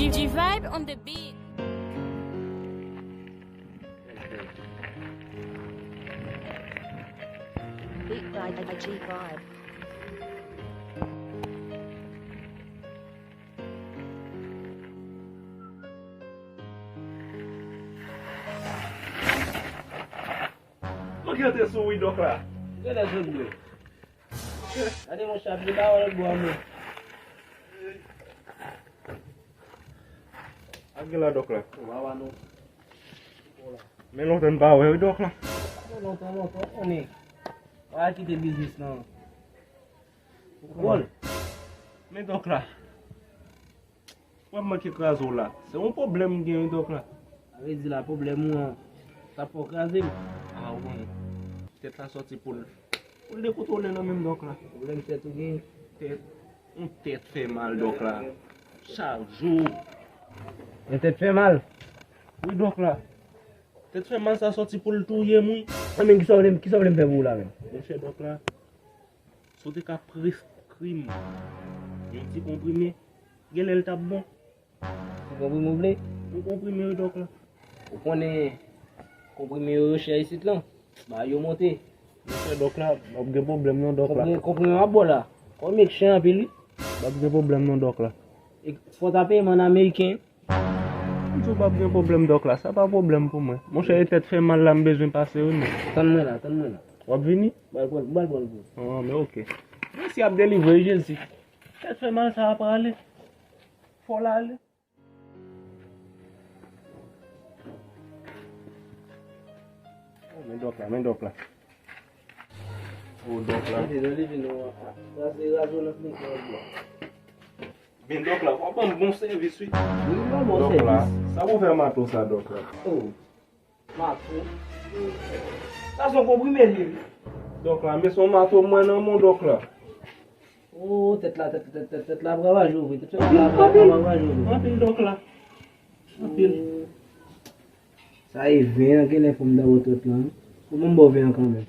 G vibe on the beat. Beat by G Vibe. Look at this we dok la. Gè la zon bwe. Ade mon chap di ba wale gwa mwen. Age la dok la. Wawa nou. Men lontan ba we dok la. Lontan, one. Wale kite biznis nan. Wol. Men dok la. Wap man ki krazo la. Se yon problem gen yon dok la. Ave di la problem mwen. Sa po kaze mwen. Ah oui. Tèt la sorti pou le koutole nan menm dok la. Problem tèt ou gen. Tèt fè mal dok la. Chak jou. Yon tèt fè mal. Oui dok la. Tèt fè mal sa sorti pou l'touye mwen. Amen ki sa vlem fè vou la men. Mon chè dok la. Sote ka preskrim. Yon ti komprime. Gen el tap bon. Kompri mou vle. Yon komprime yon dok la. Ou konen komprime yo chè yisit lan. Ba yo monte. Mon chè dok la. Bab gen problem nan dok la. Komprime abo la. Kon mek chè anpe li. Bab gen problem nan dok la. E fò tape man Ameriken. Jou bab gen problem dok la. Sa pa problem pou mwen. Mon chè tèt fè mal la mbezwen pase yon. Tan mwen la. Wap vini? Bal bol. Ah, mais ok. Mais si ap delivre jel si. Tèt fè mal sa ap ale. Fò la ale. Oh, men dok la. Oh, dok la. Ben dok la, wap an bon servis wè. Dok la. Sa wou fè mato sa dok la. Oh, mato. Sa son komprime li. Dok la, men son mato mwen nan mon dok la. Oh, tèt la bravaj ou. Tèt la bravaj ou. Anpil dok la. Anpil. Sa e ven anke le fòm da wotot lan. Pou mwen bo ven ankan men.